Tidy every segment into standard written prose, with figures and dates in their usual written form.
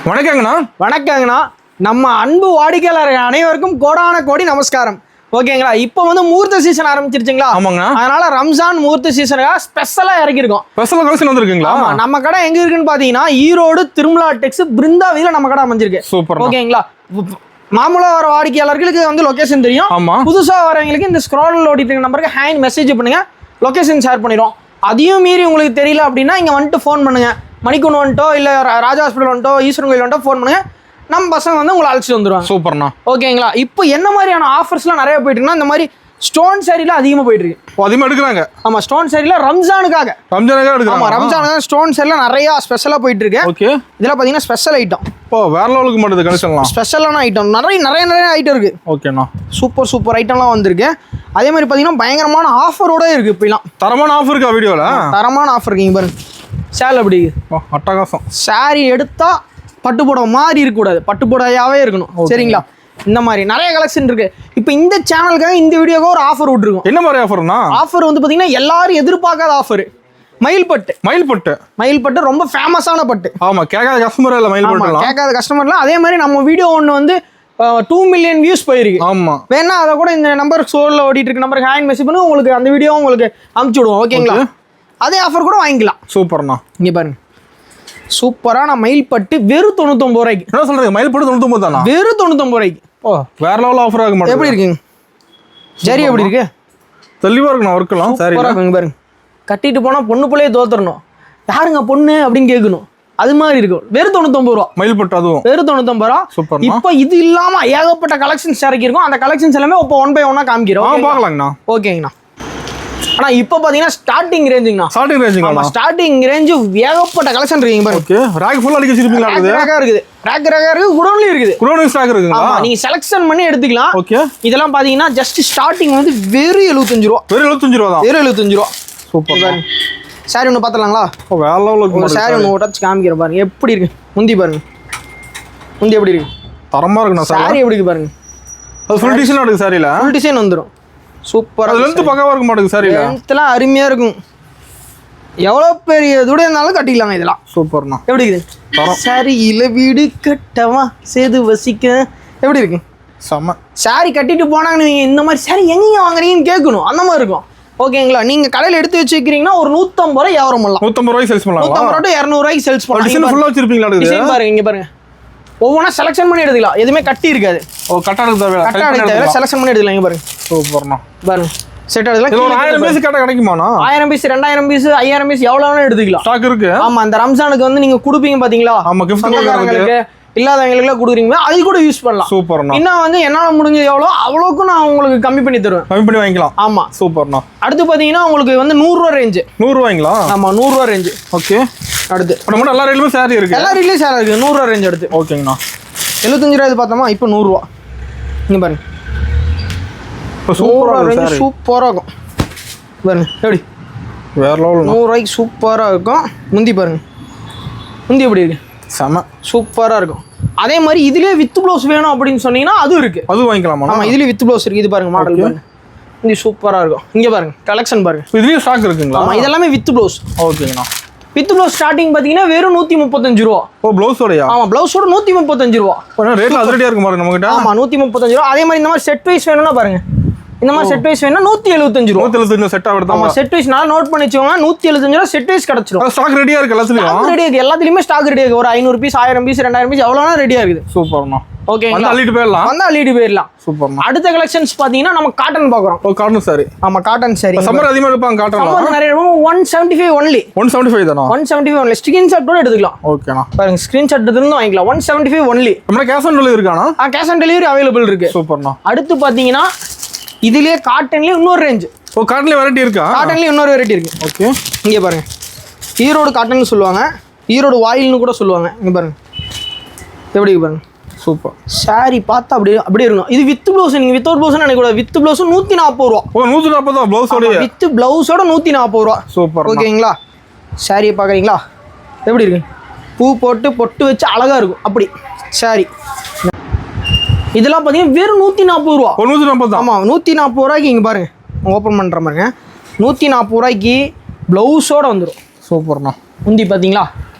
வணக்கங்கண்ணா. வணக்கங்கண்ணா. நம்ம அன்பு வாடிக்கையாளர் அனைவருக்கும் கோடான கோடி நமஸ்காரம். ஓகேங்களா, இப்போ வந்து முகூர்த்த சீசன் ஆரம்பிச்சிருச்சுங்களா? ஆமாங்க. அதனால ரம்ஜான் முகூர்த்த சீசனுக்காக ஸ்பெஷலா இறக்கிருக்கோம். Special collection வந்திருக்குங்களா? நம்ம கடை எங்க இருக்குன்னு பாத்தீங்கன்னா ஈரோடு திருமலா டெக்ஸ் பிருந்தாவில நம்ம கடை அமைஞ்சிருக்கு. சூப்பர். ஓகேங்களா, மாமூலா வர வாடிக்கையாளர்களுக்கு வந்து லொகேஷன் தெரியும். ஆமா. புதுசா வரவங்களுக்கு இந்த ஸ்க்ரால் ஓடிட்டு நம்பருக்கு ஹேண்ட் மெசேஜ் பண்ணுங்க, லொகேஷன் ஷேர் பண்ணிடுவோம். அதையும் மீறி உங்களுக்கு தெரியல அப்படின்னா இங்க வந்துட்டு ஃபோன் பண்ணுங்க. மணிக்குன்னு வந்துட்டோ இல்ல ராஜா ஹாஸ்பிட்டல் வந்துட்டோ ஈஸ்வரன் கோயில் வந்துட்டோ ஃபோன் பண்ணுங்க, நம்ம பசங்க வந்து உங்களை அழைச்சிட்டு வந்துடுவாங்க. சூப்பர்ண்ணா. ஓகேங்களா, இப்போ என்ன மாதிரியான ஆஃபர்ஸ்லாம் நிறைய போயிட்டு இருக்குன்னா இந்த மாதிரி ஸ்டோன் சாரில அதிகமாக போயிட்டு இருக்கு. அதிகமாக எடுக்கிறாங்க. ஆமா, ஸ்டோன் சாரில ரம்ஜானுக்காக எடுக்கிறாங்க. ஆமா, ரம்ஜானுக்காக ஸ்டோன் சாரில நிறைய ஸ்பெஷலா போயிட்டு இருக்கு. ஓகே, இதெல்லாம் பாத்தீங்கன்னா ஸ்பெஷல் ஐட்டம். ஓ, வேற லெவலுக்கு மாட்டது கலெக்ஷன்லாம். ஸ்பெஷலான ஐட்டம் நிறைய ஐட்டம் இருக்கு. ஓகேண்ணா. சூப்பர் ஐட்டம்லாம் வந்திருக்கு. அதே மாதிரி பாத்தீங்கன்னா பயங்கரமான ஆஃபரோட இருக்கு. இப்பெல்லாம் தரமான ஆஃபர் இருக்கா வீடியோல? தரமான ஆஃபர் இருக்குங்க பாருங்க. சேல் அப்படி அட்டகாசம். சாரி எடுத்தா பட்டு புடவை மாதிரி இருக்கக்கூடாது, பட்டு புடவையாவே இருக்கணும். சரிங்களா, இந்த மாதிரி நிறைய கலெக்ஷன் இருக்கு. இப்போ இந்த சேனலுக்காக இந்த வீடியோக்கு ஒரு ஆஃபர் விட்டுருக்கோம். என்ன மாதிரி ஆஃபர்னா? ஆஃபர் வந்து பாத்தீங்கன்னா எல்லாரும் எதிர்பார்க்காத ஆஃபர். மயில்பட்டு ரொம்ப ஃபேமஸான பட்டு. ஆமா, கேட்காத கஸ்டமர் இல்ல. கேட்காத கஸ்டமர்லாம். அதே மாதிரி நம்ம வீடியோ ஒன்று வந்து 2 மில்லியன் வியூஸ் போயிருக்கு. ஆமா, வேணா அதை கூட இந்த நம்பர் சோல்ல ஓடிட்டு இருக்க நம்பருக்கு ஹேண்ட் மெசேஜ் பண்ணி உங்களுக்கு அந்த வீடியோ உங்களுக்கு அனுப்பிச்சு விடுவோம். ஓகேங்களா, அதே ஆஃபர் கூட வாங்கிக்கலாம். சூப்பர்ண்ணா. இங்க பாருங்க, சூப்பரான மயில்பட்டு வெறும் 99 ரூபாய்க்கு. என்ன சொல்றீங்க? மயில்பட்டு 99 தானா? வெறும் 99 ரூபாய்க்கு. ஓ, வேற லெவல் ஆஃபர் ஆக மாட்டேங்குது. எப்படி இருக்குங்க? ஜரி எப்படி இருக்கு? தெளிவா இருக்குண்ணா. ஒர்க்கலாம் சரி பாருங்க. கட்டிட்டு போனா பொண்ணு பிள்ளையே தோத்துறணும். யாருங்க பொண்ணு அப்படின்னு கேட்கணும். அது மாதிரி இருக்கும். வெறும் 99 ரூபா மயில்பட்டு. அதுவும் வெறும் 99 ரூபா. சூப்பர். இப்போ இது இல்லாம ஏகப்பட்ட கலெக்ஷன்ஸ் இறக்கிருக்கும். அந்த கலெக்ஷன்ஸ் எல்லாமே இப்போ 1 by 1 காமிக்கிறோம். பார்க்கலாங்கண்ணா. ஓகேங்கண்ணா. ஆனா இப்போ பாத்தீங்கன்னா ஸ்டார்டிங் ரேஞ்சுங்கண்ணா. ஸ்டார்டிங் ரேஞ்ச் ஏகப்பட்ட கலெக்ஷன் இருக்குங்க பாருங்க. ஓகே, ரேக் ஃபுல்லா அடிக்க வச்சிருப்பீங்களா? இருக்குது. ரேக் இருக்கு, குடோன்லயும் இருக்குது. குடோன் ஸ்டாக் இருக்குங்களா? ஆமா, நீங்க செலக்ஷன் பண்ணி எடுத்துக்கலாம். ஓகே, இதெல்லாம் பாத்தீங்கன்னா ஜஸ்ட் ஸ்டார்டிங் வந்து வெறும் 75 ரூபா. வெறும் 75 ரூபா தான். வெறும் 75 ரூபா. சூப்பர். சாரி ஒன்று பார்த்துலாங்களா? வேற லெவலுக்கு சாரி ஒன்று டச் காமிக்கிறேன் பாருங்க. எப்படி இருக்கு முந்தி பாருங்க. முந்தி எப்படி இருக்கு? தரமா இருக்குண்ணா. சாரி எப்படி இருக்கு பாருங்க. அது ஃபுல் டிசைன் இருக்கு. சாரில ஃபுல் டிசைன் வந்துடும். சூப்பரா. லென்த் பக்கவா இருக்க மாட்டேங்குது. சாரில லென்த்லாம் அருமையா இருக்கும். எவ்வளவு பெரிய துடைய இருந்தாலும் கட்டிக்கலாங்க இதெல்லாம். சூப்பர்ண்ணா. எப்படி இருக்கு? சாரி இல வீடு கட்டவா சேது வசிக்க. எப்படி இருக்கு? செம்ம. சாரி கட்டிட்டு போனாங்க, நீங்க இந்த மாதிரி சாரி எங்கீங்க வாங்குறீங்கன்னு கேட்கணும். அந்த மாதிரி இருக்கும். ஓகேங்களா, நீங்க கடையில் எடுத்து வச்சுக்கிறீங்கன்னா ஒரு 150 ரூபாய் வியாபாரம் பண்ணலாம். 150 ரூபாய்க்கு சேல்ஸ் பண்ணலாம். 150 ரூபாய் 200 ரூபாய்க்கு சேல்ஸ் பண்ணலாம். டிசைன் ஃபுல்லா வச்சிருப்பீங்களா? டிசைன் பாருங்க. இங்க பாருங்க, ஒவ்வொன்றா செலக்ஷன் பண்ணி எடுத்துக்கலாம். எதுவுமே கட்டி இருக்காது. ஓ, கட்டாட தேவை. செலக்ஷன் பண்ணி எடுத்துக்கலாம். இங்க பாருங்க. சூப்பர்ண்ணா. பாருங்க, செட் எடுத்துக்கலாம். ஒரு 1000 பீஸ் கட்ட கிடைக்குமாண்ணா? 1000 பீஸ், 2000 பீஸ், 5000 பீஸ் எவ்வளவு வேணாலும் எடுத்துக்கலாம். ஸ்டாக் இருக்கு. ஆமா, அந்த ரம்ஜானுக்கு வந்து நீங்க கொடுப்பீங்க பாத்தீங்களா? ஆமா, கிஃப்ட் கொடுக்கறவங்களுக்கு, இல்லாதவங்களுக்கு கொடுக்குறீங்க. அது கூட யூஸ் பண்ணலாம். சூப்பர்ண்ணா. இன்னும் வந்து என்னால முடிஞ்சது எவ்வளோ அவ்வளோக்கும் நான் உங்களுக்கு கம்மி பண்ணி தருவேன். கம்மி பண்ணி வாங்கிக்கலாம். ஆமா, சூப்பர்ண்ணா. அடுத்து பாத்தீங்கன்னா உங்களுக்கு வந்து 100 ரூபா ரேஞ்ச். 100 ரூபாய்ங்களா? ஆமா, 100 ரூபா ரேஞ்ச். ஓகே. அடுத்து நம்ம எல்லா ரேட்லயுமே சாரி இருக்கு. எல்லா ரேட்லயும் சாரி இருக்கு. 100 ரூபா ரேஞ்ச். அடுத்து ஓகேங்கண்ணா. 75 ரூபாய் பார்த்தோமா, இப்போ 100 ரூபா. இங்க பாருங்க, சூப்பரா இருக்கு. சூப்பரா இருக்கும் பாருங்க. எப்படி வேற லெவல். 100 ரூபாய்க்கு சூப்பரா இருக்கும். முந்தி பாருங்க. முந்தி எப்படி இருக்கு? செம சூப்பரா இருக்கும். அதே மாதிரி இதுலயே வித் ப்ளவுஸ் வேணும் அப்படின்னு சொன்னீங்கன்னா அது இருக்கு. அது வாங்கிக்கலாமா? ஆமா, இதுலயே வித் ப்ளவுஸ் இருக்கு. இது பாருங்க, மாடல் பாருங்க. இது சூப்பரா இருக்கும். இங்க பாருங்க, கலெக்ஷன் பாருங்க. இதுலயே ஸ்டாக் இருக்குங்களா? ஆமா, இதெல்லாம் வித் ப்ளவுஸ். ஓகேங்கண்ணா. வித் ப்ளவுஸ் ஸ்டார்டிங் பாத்தீங்கன்னா வெறும் 135 ரூபா. ஓ, ப்ளவுஸோடயா? ஆமா, ப்ளவுஸோட 135 ரூபா. ரேட்ல அதிரடியா இருக்கு பாருங்க நம்ம கிட்ட. ஆமா, 135 ரூபா. அதே மாதிரி இந்த மாதிரி செட் வைஸ் வேணும்னா பாருங்க, இந்த மாதிரி செட் வைஸ் வேணும்னா 175 ரூபா. 175 செட் ஆகுது. ஆமா, செட் வைஸ் நான் நோட் பண்ணி வச்சுக்கோங்க. 175 ரூபா செட் வைஸ் கிடைச்சிரும். ஸ்டாக் ரெடியா இருக்கு எல்லாத்துலயும். ஸ்டாக் ரெடியா இருக்கு. எல்லாத்துலயுமே ஸ்டாக் ரெடியா இருக்கு. ஒரு 500 பீஸ், 1000 பீஸ், 2000 பீஸ் எவ்வளவுனா ரெடியா இருக்குது. சூப்பர்ண்ணா. ஓகே, வந்து அள்ளிட்டு போயிடலாம். வந்து அள்ளிட்டு போயிடலாம். சூப்பர்ண்ணா. அடுத்த கலெக்ஷன்ஸ் பாத்தீங்கன்னா நம்ம காட்டன் பாக்குறோம். ஓ, காட்டன் சாரி. ஆமா, காட்டன் சாரி. சம்மர் அதிகமா எடுப்பாங்க காட்டன். சம்மர் நிறைய எடுப்போம். 175 ஒன்லி. 175 தானா? 175 ஒன்லி. ஸ்கிரீன்ஷாட் கூட எடுத்துக்கலாம். ஓகேண்ணா. பாருங்க, ஸ்கிரீன்ஷாட் எடுத்து வாங்கிக்கலாம். 175 ஒன்லி. நம்ம கேஷ் ஆன் டெலிவரி இருக்கானா? கேஷ் ஆன் டெலிவரி அவைலபிள் இருக்கு. சூப்பர்ண்ணா. அடுத்து பாத்தீங்கன்னா இதுலயே காட்டன்லயே இன்னொரு ரேஞ்ச். ஓ, காட்டன்ல வெரைட்டி இருக்கா? காட்டன்லயே இன்னொரு வெரைட்டி இருக்கு. ஓகே. இங்க பாருங்க, ஈரோடு காட்டன் சொல்லுவாங்க, ஈரோடு வாயில்னு கூட சொல்லுவாங்க. இங்க பாருங்க, எப்படி பாருங்க. சூப்பர். சாரி பார்த்தா அப்படியே இருக்கும். இது வித் ப்ளவுஸ். நீங்க வித்தவுட் ப்ளவுஸ் நினைக்க கூடாது. வித் ப்ளவுஸ் 140 ரூபா. ஓ, 140 தான் ப்ளவுஸோட. வித் ப்ளவுஸோட 140 ரூபா. சூப்பர். ஓகேங்களா, சாரியை பார்க்குறீங்களா எப்படி இருக்கு? பூ போட்டு பொட்டு வச்சு அழகா இருக்கும். அப்படி சாரி இதெல்லாம் பார்த்தீங்கன்னா வெறும் 140 ரூபா. 140 தான். ஆமாம், 140 ரூபாய்க்கு. இங்கே பாருங்க, ஓப்பன் பண்ணுற பாருங்க. 140 ரூபாய்க்கு ப்ளவுஸோட வந்துடும். சூப்பர்ண்ணா. முந்தி பார்த்தீங்களா?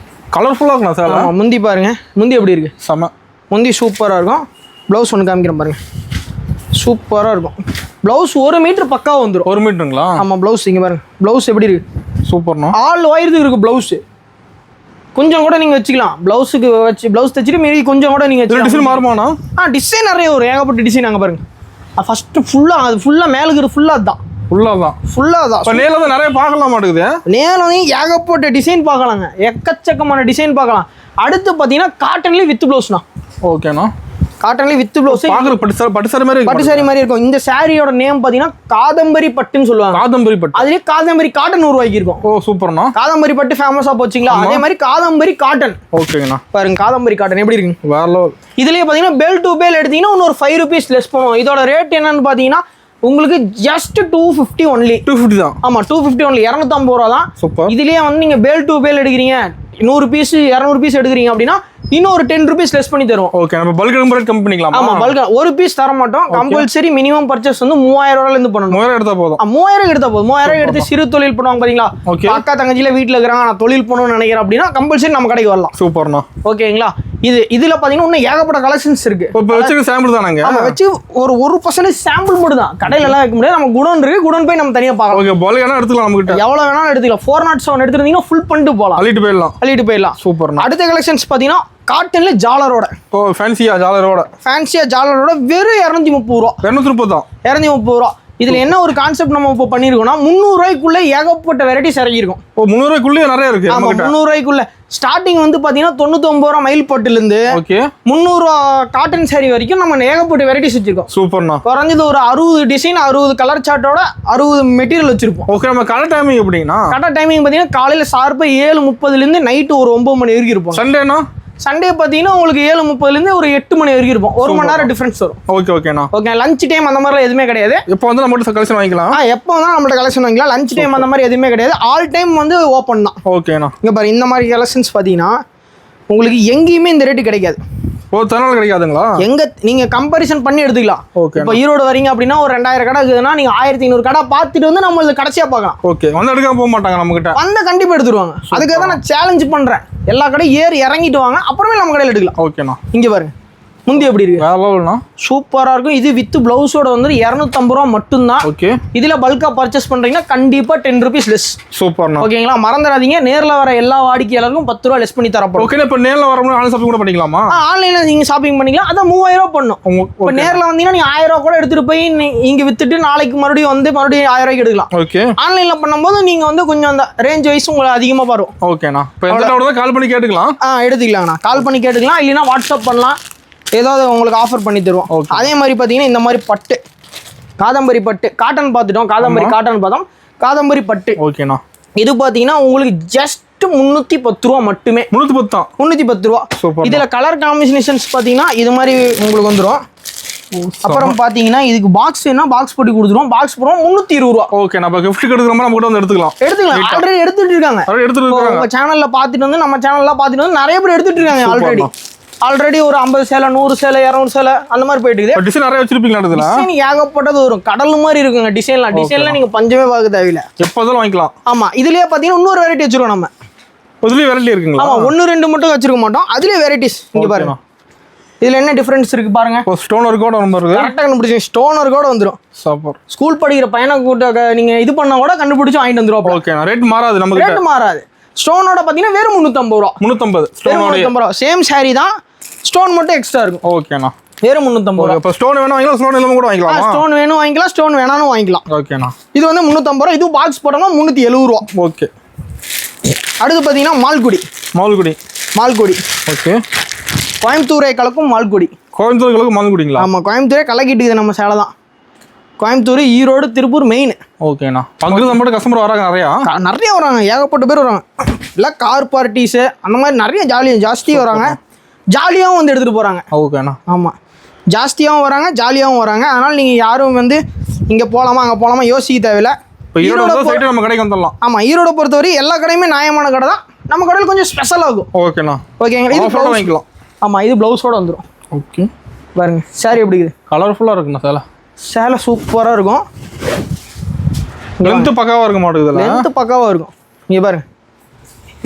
கலர்ஃபுல்லாக இருக்குண்ணா சேலை. ஆமாம், முந்தி பாருங்க, முந்தி எப்படி இருக்கு, செம. முந்தி சூப்பராக இருக்கும். ப்ளவுஸ் ஒன்று காமிக்கிறேன் பாருங்க, சூப்பராக இருக்கும். ப்ளவுஸ் 1 மீட்டர் பக்காவாக வந்துடும். 1 மீட்டருங்களா? ஆமாம், ப்ளவுஸ் இங்கே பாருங்க, ப்ளவுஸ் எப்படி இருக்கு, சூப்பர்ண்ணா. ஆல் ஒயருக்கு இருக்கு ப்ளவுஸு. கொஞ்சம் கூட நீங்கள் வச்சுக்கலாம், ப்ளவுஸுக்கு வச்சு ப்ளவுஸ் தைச்சிட்டு மீறி கொஞ்சம் கூட நீங்கள் டிசைன் வச்சுக்கலாம். மாறுமாண்ணா? டிசைன் நிறைய வரும், ஏகப்பட்ட டிசைன். அங்கே பாருங்க, ஃபஸ்ட்டு ஃபுல்லாக அது ஃபுல்லாக மேலுக்கு ஃபுல்லாக தான், ஃபுல்லாக தான். ஃபுல்லாக தான். இப்போ நேரில் தான் நிறைய பார்க்கலாம் மாட்டேங்குது. நேரம் ஏகப்பட்ட டிசைன் பார்க்கலாங்க, எக்கச்சக்கமான டிசைன் பார்க்கலாம். அடுத்து பார்த்தீங்கன்னா காட்டன்லேயே வித் ப்ளவுஸ்ண்ணா. ஓகேண்ணா. காட்டன்லேயே வித் ப்ளவுஸ். பார்க்குற பட்டு சாரி மாதிரி பட்டு சாரி மாதிரி இருக்கும். இந்த சாரியோட நேம் பார்த்தீங்கன்னா காதம்பரி பட்டுன்னு சொல்லுவாங்க. காதம்பரி பட்டு. அதுலேயே காதம்பரி காட்டன் 100 ரூபாய்க்கு இருக்கும். ஓ சூப்பர்ண்ணா. காதம்பரி பட்டு ஃபேமஸாக போச்சுங்களா, அதே மாதிரி காதம்பரி காட்டன். ஓகேங்கண்ணா. பாருங்க காதம்பரி காட்டன் எப்படி இருக்குங்க, வேற லெவல். இதுலேயே பார்த்தீங்கன்னா பெல் டு பெல் எடுத்தீங்கன்னா இன்னொரு 5 rupees லெஸ் பண்ணுவோம். இதோட ரேட் என்னன்னு பார்த்தீங்கன்னா உங்களுக்கு ஜஸ்ட் 250 ஒன்லி. 250 தான். ஆமாம், 250 ஒன்லி, 250 ரூபா தான். சூப்பர். இதுலேயே வந்து நீங்கள் பேல் டு பேல் எடுக்கிறீங்க, 100 பீஸ் 200 பீஸ் எடுக்கிறீங்க அப்படின்னா இன்னொரு 10 rupees லெஸ் பண்ணி தருவோம். ஓகே, நம்ம பல்க் எடுக்கும் ரேட் கம்மி பண்ணிக்கலாம். ஆமாம், பல்கா 1 பீஸ் தர மாட்டோம். கம்பல்சரி மினிமம் பர்ச்சேஸ் வந்து 3000 ரூபாயிலேருந்து பண்ணணும். 3000 எடுத்தா போதும். 3000 எடுத்தா போதும். 3000 எடுத்து சிறு தொழில் பண்ணுவாங்க பார்த்தீங்களா, ஓகே. அக்கா தங்கச்சியில வீட்டில் இருக்கிறாங்க, நான் தொழில் பண்ணணும்னு நினைக்கிறேன் அப்படின்னா கம்பல்சரி நம்ம கடைக்கு வரலாம். சூப்பர்ண்ணா. ஓகேங்களா. இதில் பார்த்தீங்கன்னா இன்னும் ஏகப்பட்ட கலெக்ஷன்ஸ் இருக்கு. இப்போ வச்சுக்க சாம்பிள் தானாங்க? ஆமாம், வச்சு ஒரு 1% சாம்பிள் மட்டும் தான், கடையில எல்லாம் வைக்க முடியாது. நம்ம குடோன் இருக்கு, குடோன் போய் நம்ம தனியாக பார்க்கலாம். ஓகே, பல்க் வேணா எடுத்துக்கலாம், நம்ம கிட்ட எவ்வளோ வேணாலும் எடுத்துக்கலாம். 407 எடுத்துருந்தீங்கன்னா ஃபுல் பண்ணிட்டு போகலாம், அள்ளிட்டு போயிடலாம். சூப்பர்ண்ணா. அடுத்த கலெக்ஷன்ஸ் பார்த்தீங்கன்னா காட்டன்ல ஜாலரோட. ஓ ஃபேன்சியா ஜாலரோட. ஜாலரோட வெறும் 230 ரூபா. 230 தான். 230 ரூபா. இதுல என்ன ஒரு கான்செப்ட் நம்ம இப்போ பண்ணிருக்கோம்னா 300 ரூபாய்க்குள்ள ஏகப்பட்ட வெரைட்டிஸ் இறங்கியிருக்கும். ஓ 300 ரூபாய்க்குள்ளே நிறைய இருக்கு. ஆமா, 300 ரூபாய்க்குள்ள ஸ்டார்டிங் வந்து பாத்தீங்கன்னா 99 ரூபா மயில் பட்டுலேருந்து ஓகே 300 ரூபா காட்டன் சாரி வரைக்கும் நம்ம ஏகப்பட்ட வெரைட்டிஸ் வச்சிருக்கோம். சூப்பர்ண்ணா. குறைஞ்சது ஒரு 60 டிசைன், 60 கலர் சார்ட்டோட 60 மெட்டீரியல் வச்சிருப்போம். ஓகே, நம்ம கடை டைமிங் எப்படின்னா? கடை டைமிங் பார்த்தீங்கன்னா காலையில் ஷார்ப்பாக 7:30லேருந்து நைட்டு ஒரு 9 மணி வரைக்கும் இருப்போம். சண்டேனா? சண்டே பார்த்தீங்கன்னா உங்களுக்கு 7:30லேருந்து ஒரு 8 மணி வரைக்கும் இருப்போம். 1 மணி நேரம் டிஃபரன்ஸ் வரும். ஓகேண்ணா. ஓகே, லஞ்ச் டைம் அந்த மாதிரிலாம் எதுவுமே கிடையாது. இப்போ வந்து நம்மகிட்ட கலெக்ஷன் வாங்கிக்கலாம். எப்போ வந்தாலும் நம்மள்ட்ட கலெக்ஷன் வாங்கிக்கலாம். லஞ்ச் டைம் அந்த மாதிரி எதுவுமே கிடையாது. ஆல் டைம் வந்து ஓப்பன் தான். ஓகேண்ணா. இங்கே பாரு, இந்த மாதிரி கலெக்ஷன்ஸ் பார்த்தீங்கன்னா உங்களுக்கு எங்கேயுமே இந்த ரேட்டு கிடைக்காது. ஓ தரனால கிடைக்காதுங்களா? நீங்கள் கம்பேரிசன் பண்ணி எடுத்துக்கலாம். ஓகே, இப்போ ஈரோடு வரீங்க அப்படின்னா ஒரு 2000 கடை இருக்குதுன்னா நீங்கள் 1500 கடை பார்த்துட்டு வந்து நம்ம இது கடைசியாக பார்க்கலாம். ஓகே, வந்து எடுக்காம போக மாட்டாங்க நம்மகிட்ட. வந்து கண்டிப்பாக எடுத்துருவாங்க. அதுக்காக தான் நான் சேலஞ்ச் பண்ணுறேன், எல்லா கடையும் ஏறி இறங்கிட்டு வாங்க, அப்புறமே நம்ம கடையில் எடுக்கலாம். ஓகேண்ணா. இங்கே பாருங்க, முந்தி எப்படி இருக்கு, வேற லெவல்ண்ணா. சூப்பராக இருக்கும். இது வித் பிளவுஸோட வந்து 250 ரூபா மட்டும்தான். ஓகே, இதில் பல்காக பர்ச்சேஸ் பண்ணுறீங்கன்னா கண்டிப்பாக 10 rupees லெஸ். சூப்பர்ண்ணா. ஓகேங்களா, மறந்துடாதீங்க. நேரில் வர எல்லா வாடிக்கையாளருக்கும் 10 ரூபா லெஸ் பண்ணி தரப்போம். ஓகே, இப்போ நேரில் வரவங்க ஆன்லைன் ஷாப்பிங் கூட பண்ணிக்கலாமா? ஆன்லைனில் நீங்கள் ஷாப்பிங் பண்ணிக்கலாம். அதான் 3000 ரூபா பண்ணும். இப்போ நேரில் வந்தீங்கன்னா நீங்கள் 1000 ரூபா கூட எடுத்துகிட்டு போய் இங்கே வித்துட்டு நாளைக்கு மறுபடியும் 1000 ரூபாய்க்கு எடுக்கலாம். ஓகே, ஆன்லைனில் பண்ணும்போது நீங்கள் வந்து கொஞ்சம் அந்த ரேஞ்ச் வைஸ் உங்களுக்கு அதிகமாக வரும். ஓகேண்ணா. இப்போ எந்த டவுட் தான் கால் பண்ணி கேட்டுக்கலாம். எடுத்துக்கலாங்கண்ணா, கால் பண்ணி கேட்டுக்கலாம், இல்லைன்னா வாட்ஸ்அப் பண்ணலாம், ஏதாவது உங்களுக்கு ஆஃபர் பண்ணி தருவோம். அதே மாதிரி பார்த்தீங்கன்னா இந்த மாதிரி பட்டு, காதம்பரி பட்டு, காட்டன் பார்த்துட்டோம், காதம்பரி காட்டன் பார்த்தோம், காதம்பரி பட்டு. ஓகேண்ணா. இது பார்த்தீங்கன்னா உங்களுக்கு ஜஸ்ட் 310 ரூபா மட்டுமே. 310 தான். 310 ரூபா. சூப்பர். இதில் கலர் காம்பினேஷன்ஸ் பார்த்தீங்கன்னா இது மாதிரி உங்களுக்கு வந்துடும். அப்புறம் பார்த்தீங்கன்னா இதுக்கு பாக்ஸ்னா பாக்ஸ் போட்டு கொடுத்துருவோம். பாக்ஸ் போடுவோம் 320 ரூபா. ஓகே, நம்ம கிஃப்ட் எடுக்கிற மாதிரி நம்ம கூட வந்து எடுத்துக்கலாம். ஆல்ரெடி எடுத்துட்டு இருக்காங்க. உங்க சேனல்ல பார்த்துட்டு வந்து நம்ம சேனல்ல பார்த்துட்டு வந்து நிறைய பேர் எடுத்துட்டு இருக்காங்க. ஆல்ரெடி ஒரு 50 சேலை, 100 சேலை, 200 சேலை அந்த மாதிரி போயிட்டு இருக்குது. டிசைன் நிறைய வச்சிருப்பீங்களா? டிசைன் ஏகப்பட்டது வரும். கடல் மாதிரி இருக்குங்க டிசைன்ல நீங்க பஞ்சமே பார்க்க தேவையில்லை, எப்போதாலும் வாங்கிக்கலாம். ஆமா, இதுலயே பாத்தீங்கன்னா இன்னொரு வெரைட்டி வச்சிருக்கோம் நம்ம. இதுலயே வெரைட்டி இருக்குங்களா? ஆமா, 1-2 மட்டும் வச்சிருக்க மாட்டோம், அதுலயே வெரைட்டிஸ். இங்க பாருங்க, இதுல என்ன டிஃபரன்ஸ் இருக்கு பாருங்க. ஸ்டோன் ஒர்க்கோட வருது. கரெக்டா கண்டுபிடிச்சு ஸ்டோன் ஒர்க்கோட வந்துரும். சூப்பர். ஸ்கூல் படிக்கிற பையனை கூட்ட நீங்க இது பண்ணா கூட கண்டுபிடிச்சு வாங்கிட்டு வந்துருவோம். ஓகே, ரேட் மாறாது, நமக்கு ரேட் மாறாது. ஸ்டோனோட பாத்தீங்கன்னா வெறும் 350 ரூபா. 350 ஸ்டோனோட சேம் சாரி தான், ஸ்டோன் மட்டும் எக்ஸ்ட்ரா இருக்கும். ஓகேண்ணா. வெறும் 350 ரூபா. இப்போ ஸ்டோன் வேணும் வாங்கிக்கலாம், ஸ்டோன் இல்லாம கூட வாங்கிக்கலாம். ஸ்டோன் வேணும் வாங்கிக்கலாம், ஸ்டோன் வேணாலும் வாங்கிக்கலாம். ஓகேண்ணா. இது வந்து 350 ரூபா. இது பாக்ஸ் போட்டோம்னா 370 ரூபா. ஓகே. அடுத்து பார்த்தீங்கன்னா மால்குடி. ஓகே. கோயம்புத்தூரை கலக்கும் மால்குடி. கோயம்புத்தூருக்கு மால்குடிங்களா? ஆமாம், கோயம்புத்தூரே கலக்கிட்டு நம்ம சேலை தான். கோயம்புத்தூர், ஈரோடு, திருப்பூர் மெயின். ஓகேண்ணா. அங்கே நம்மகிட்ட கஸ்டமர் வராங்க, நிறைய வராங்க, ஏகப்பட்ட பேர் வராங்க. இல்லை கார் பார்ட்டிஸு அந்த மாதிரி நிறைய ஜாஸ்தி வராங்க. ஜாலியாகவும் வந்து எடுத்துகிட்டு போகிறாங்க. ஓகேண்ணா. ஆமாம், ஜாஸ்தியாகவும் வராங்க, ஜாலியாகவும் வராங்க. அதனால் நீங்கள் யாரும் வந்து இங்கே போகலாமா அங்கே போகலாமா யோசிக்க தேவையில்லை. இப்போ ஈரோடு சைடு நம்ம கடைக்கு வந்துடலாம். ஆமாம், ஈரோட பொறுத்தவரை எல்லா கடையுமே நியாயமான கடை தான். நம்ம கடையில் கொஞ்சம் ஸ்பெஷல் ஆகும். ஓகேண்ணா. ஓகேங்களா, இது வாங்கிக்கலாம். ஆமாம், இது ப்ளவுஸோடு வந்துடும். ஓகே, பாருங்க சாரி எப்படி இருக்குது, கலர்ஃபுல்லாக இருக்குண்ணா. சேலை சூப்பராக இருக்கும். லென்த்து பக்காவாக இருக்க மாட்டேங்குது. லென்த்து பக்காவாக இருக்கும். இங்கே பாருங்க,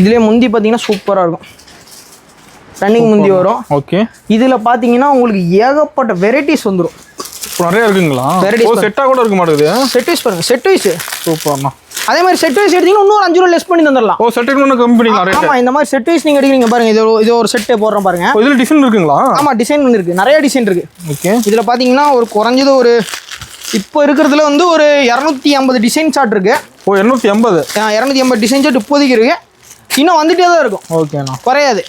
இதுலேயே முந்தி பார்த்தீங்கன்னா சூப்பராக இருக்கும். ரன்னிங் முந்தி வரும். ஓகே. இதில் பார்த்தீங்கன்னா உங்களுக்கு ஏகப்பட்ட வெரைட்டிஸ் வந்துடும். நிறைய இருக்குங்களா? வெரைட்டிஸ் செட்டாக கூட இருக்க மாட்டேங்குது. செட் வைஸ் பாருங்க, செட் வைஸ் சூப்பர்ண்ணா. அதே மாதிரி செட் வைஸ் எடுத்தீங்கன்னா இன்னும் 5 ரூபா லெஸ் பண்ணி தந்துடலாம். செட்டுக்கு இன்னும் கம்மி பண்ணிக்கலாம் ரேட். ஆமா, இந்த மாதிரி செட் வைஸ் நீங்க எடுக்கிறீங்க பாருங்க. இது ஒரு செட்டே போடுறோம் பாருங்க. இதுல டிசைன் இருக்குங்களா? ஆமா, டிசைன் இருக்கு, நிறைய டிசைன் இருக்கு. ஓகே. இதுல பாத்தீங்கன்னா ஒரு குறைஞ்சது ஒரு இப்போ இருக்கிறதுல வந்து ஒரு 250 டிசைன் சார்ட் இருக்கு. 280? 280 டிசைன் சார்ட் இப்போதைக்கு இருக்கு. இன்னும் வந்துட்டே தான் இருக்கும். ஓகேண்ணா. குறையாது.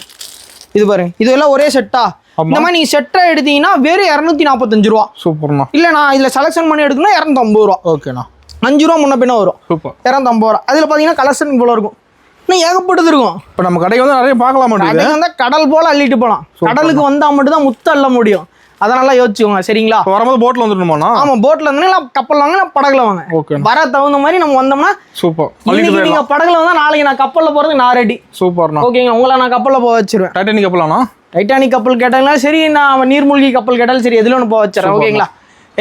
இது பாருங்க, இது எல்லாம் ஒரே செட்டா. இந்த மாதிரி நீங்க செட்டா எடுத்தீங்கன்னா வெறும் 245 ரூபா. சூப்பர்ண்ணா. இல்லண்ணா இதுல செலக்ஷன் பண்ணி எடுக்கணும் 250 ரூபா. ஓகேண்ணா. 5 ரூபா முன்ன பின்ன வரும். சூப்பர். 250 ரூபா. அதுல பாத்தீங்கன்னா கலெக்ஷன் போல இருக்கும். இன்னும் ஏகப்பட்டது இருக்கும். இப்போ நம்ம கடைக்கு வந்து நிறைய பார்க்கலாம் மாட்டேங்குது. கடைக்கு வந்தா கடல் போல அள்ளிட்டு போலாம். கடலுக்கு வந்தா மட்டும் தான் முத்து அள்ள முடியும். அதனால யோசிச்சுக்கோங்க, சரிங்களா? வரும்போது போட்ல வந்துடணுமாண்ணா? ஆமா, போட்ல வந்து கப்பல் வாங்க, படகுல வாங்க. ஓகே. வர தகுந்த மாதிரி நம்ம வந்தோம்னா சூப்பர். இன்னைக்கு நீங்க படகுல வந்தா நாளைக்கு நான் கப்பல்ல போறதுக்கு நான் ரெடி. சூப்பர்ண்ணா. ஓகேங்க, உங்களை நான் கப்பல்ல போக வச்சிருவேன். டைட்டானிக் கப்பலாண்ணா? டைட்டானிக் கப்பல் கேட்டாலும் சரி, நான் நீர்மூழ்கி கப்பல் கேட்டாலும் சரி, எதுல ஒன்று போக வச்சிடறேன். ஓகேங்களா?